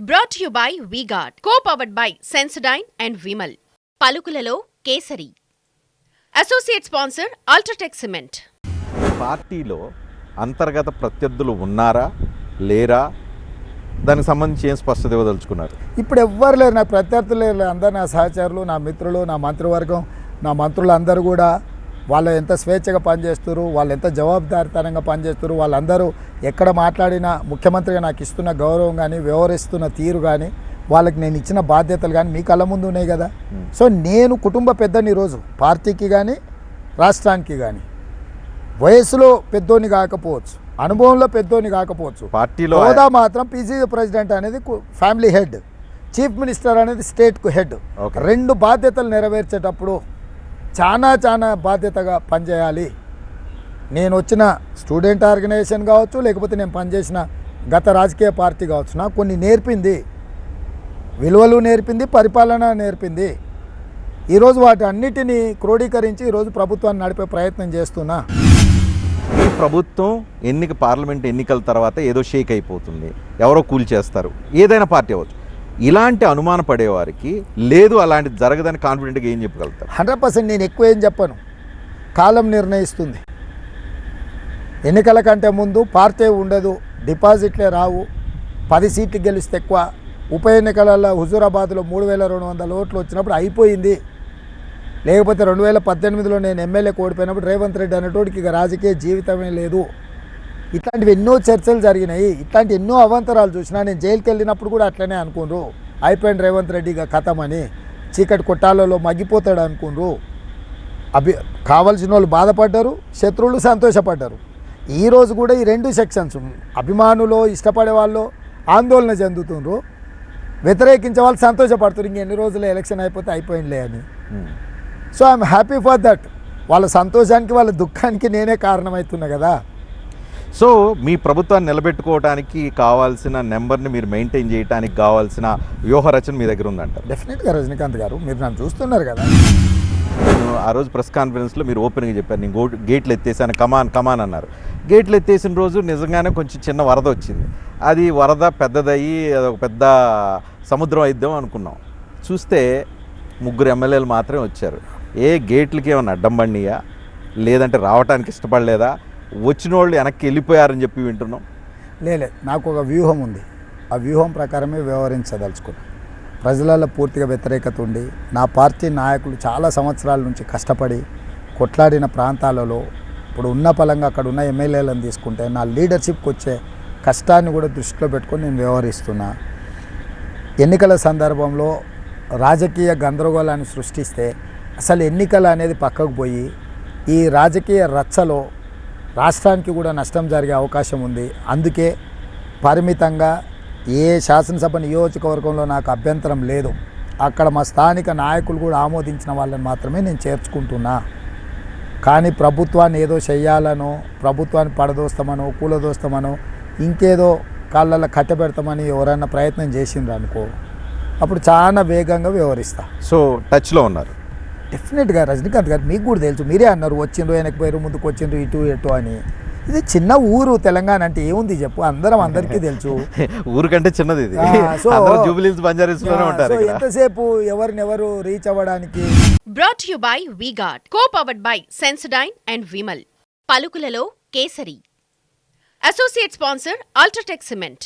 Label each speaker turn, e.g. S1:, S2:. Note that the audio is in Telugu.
S1: Brought to you by V-Guard, co-powered by Sensodyne and Vimal. పలుకులలో Kesari. Associate sponsor UltraTech cement.
S2: పార్టీలో అంతర్గత ప్రత్యర్థులు ఉన్నారా లేరా దానికి సంబంధించి ఏం స్పష్టత ఇవ్వదలుచుకున్నారు?
S3: ఇప్పుడు ఎవ్వరు లేరు, నా ప్రత్యర్థులు లేరు. అందరు నా సహచరులు, నా మిత్రులు, నా మంత్రివర్గం, నా మంత్రులు అందరూ కూడా వాళ్ళు ఎంత స్వేచ్ఛగా పనిచేస్తారు, వాళ్ళు ఎంత జవాబుదారితనంగా పనిచేస్తారు. వాళ్ళందరూ ఎక్కడ మాట్లాడినా ముఖ్యమంత్రిగా నాకు ఇస్తున్న గౌరవం కానీ, వ్యవహరిస్తున్న తీరు కానీ, వాళ్ళకి నేను ఇచ్చిన బాధ్యతలు కానీ మీ కళ్ళ ముందు ఉన్నాయి కదా. సో నేను కుటుంబ పెద్దని ఈరోజు పార్టీకి కానీ రాష్ట్రానికి కానీ. వయసులో పెద్దోని కాకపోవచ్చు, అనుభవంలో పెద్దోని కాకపోవచ్చు,
S2: పార్టీలో
S3: హోదా మాత్రం పీసీసీ ప్రెసిడెంట్ అనేది ఫ్యామిలీ హెడ్, చీఫ్ మినిస్టర్ అనేది స్టేట్కు హెడ్. రెండు బాధ్యతలు నెరవేర్చేటప్పుడు చాలా బాధ్యతగా పనిచేయాలి. నేను వచ్చిన స్టూడెంట్ ఆర్గనైజేషన్ కావచ్చు, లేకపోతే నేను పనిచేసిన గత రాజకీయ పార్టీ కావచ్చు, నాకు కొన్ని నేర్పింది, విలువలు నేర్పింది, పరిపాలన నేర్పింది. ఈరోజు వాటి అన్నిటినీ క్రోడీకరించి ఈరోజు ప్రభుత్వాన్ని నడిపే ప్రయత్నం చేస్తున్నా.
S2: ఈ ప్రభుత్వం పార్లమెంట్ ఎన్నికల తర్వాత ఏదో షేక్ అయిపోతుంది, ఎవరో కూల్చేస్తారు, ఏదైనా పార్టీ అవ్వచ్చు. ఇలాంటి అనుమాన పడేవారికి లేదు అలాంటిది జరగదని కాన్ఫిడెంట్గా ఏం చెప్పగలుగుతారు?
S3: 100% నేను ఎక్కువ ఏం చెప్పను, కాలం నిర్ణయిస్తుంది. ఎన్నికల కంటే ముందు పార్టీ ఉండదు, డిపాజిట్లే రావు, 10 సీట్లు గెలిస్తే ఎక్కువ. ఉప ఎన్నికలలో హుజూరాబాద్లో 3200 ఓట్లు వచ్చినప్పుడు అయిపోయింది. లేకపోతే 2018లో నేను ఎమ్మెల్యేకి ఓడిపోయినప్పుడు రేవంత్ రెడ్డి అనేటోడికి ఇక రాజకీయ జీవితమే లేదు. ఇట్లాంటివి ఎన్నో చర్చలు జరిగినాయి, ఇట్లాంటి ఎన్నో అవాంతరాలు చూసినా. నేను జైలుకి వెళ్ళినప్పుడు కూడా అట్లనే అనుకున్నారు, అయిపోయింది రేవంత్ రెడ్డి ఇక కథమని, చీకటి కొట్టాలలో మగ్గిపోతాడు అనుకున్నారు. కావాల్సిన వాళ్ళు బాధపడ్డారు, శత్రువులు సంతోషపడ్డారు. ఈరోజు కూడా ఈ రెండు సెక్షన్స్, అభిమానులు ఇష్టపడే వాళ్ళు ఆందోళన చెందుతున్నారు, వ్యతిరేకించే వాళ్ళు సంతోషపడుతున్నారు. ఇంకెన్ని రోజులు ఎలక్షన్ అయిపోతే అయిపోయిందిలే అని. So I'm happy for that. వాళ్ళ సంతోషానికి వాళ్ళ దుఃఖానికి నేనే కారణమవుతున్నా కదా.
S2: సో మీ ప్రభుత్వాన్ని నిలబెట్టుకోవడానికి కావాల్సిన నెంబర్ని మీరు మెయింటైన్ చేయడానికి కావాల్సిన వ్యూహ రచన మీ దగ్గర ఉందంట.
S3: డెఫినెట్గా రజనీకాంత్ గారు, మీరు నన్ను చూస్తున్నారు కదా.
S2: ఆ రోజు ప్రెస్ కాన్ఫరెన్స్లో మీరు ఓపెన్గా చెప్పారు, నేను గేట్లు ఎత్తేసాను, కమాన్ అన్నారు. గేట్లు ఎత్తేసిన రోజు నిజంగానే కొంచెం చిన్న వరద వచ్చింది. అది వరద పెద్దదయ్యి అదొక పెద్ద సముద్రం అయిద్దాం అనుకున్నాం. చూస్తే 3 ఎమ్మెల్యేలు మాత్రమే వచ్చారు. గేట్లకి ఏమన్నా అడ్డం బండియా, లేదంటే రావడానికి ఇష్టపడలేదా, వచ్చిన వాళ్ళు వెనక్కి వెళ్ళిపోయారని చెప్పి వింటున్నాం?
S3: లేదు, నాకు ఒక వ్యూహం ఉంది, ఆ వ్యూహం ప్రకారమే వ్యవహరించదలుచుకున్నాను. ప్రజలలో పూర్తిగా వ్యతిరేకత ఉండి, నా పార్టీ నాయకులు చాలా సంవత్సరాల నుంచి కష్టపడి కొట్లాడిన ప్రాంతాలలో ఇప్పుడు ఉన్న పలంగా అక్కడ ఉన్న ఎమ్మెల్యేలను తీసుకుంటే నా లీడర్షిప్కి వచ్చే కష్టాన్ని కూడా దృష్టిలో పెట్టుకొని నేను వ్యవహరిస్తున్నా. ఎన్నికల సందర్భంలో రాజకీయ గందరగోళాన్ని సృష్టిస్తే అసలు ఎన్నికలు అనేది పక్కకు పోయి ఈ రాజకీయ రచ్చలో రాష్ట్రానికి కూడా నష్టం జరిగే అవకాశం ఉంది. అందుకే పరిమితంగా ఏ శాసనసభ నియోజకవర్గంలో నాకు అభ్యంతరం లేదు, అక్కడ మా స్థానిక నాయకులు కూడా ఆమోదించిన వాళ్ళని మాత్రమే నేను చేర్చుకుంటున్నా. కానీ ప్రభుత్వాన్ని ఏదో చెయ్యాలనో, ప్రభుత్వాన్ని పడదోస్తామనో, కూలదోస్తామనో, ఇంకేదో కాళ్ళల్లో కట్టబెడతామని ఎవరైనా ప్రయత్నం చేసిండ్రు అనుకో, అప్పుడు చాలా వేగంగా వ్యవహరిస్తా.
S2: సో టచ్లో ఉన్నారు
S3: డెఫినెట్గా రజనీకాంత్ గారు, మీకు కూడా తెలుసు, మీరే అన్నారు వచ్చిండ్రు వెనక్కి పోయారు, ముందుకు వచ్చిండ్రు, ఇటు ఎటు అని. ఇది చిన్న ఊరు తెలంగాణ అంటే ఏముంది చెప్పు, అందరికీ తెలుసు.
S2: ఊరికంటే చిన్నది ఇది.
S3: సో ఎంతసేపు ఎవరినెవరు రీచ్ అవ్వడానికి.
S1: Brought to you by V-Guard, co-powered by Sensodyne and Vimal. పలుకులలో Kesari. Associate sponsor UltraTech cement.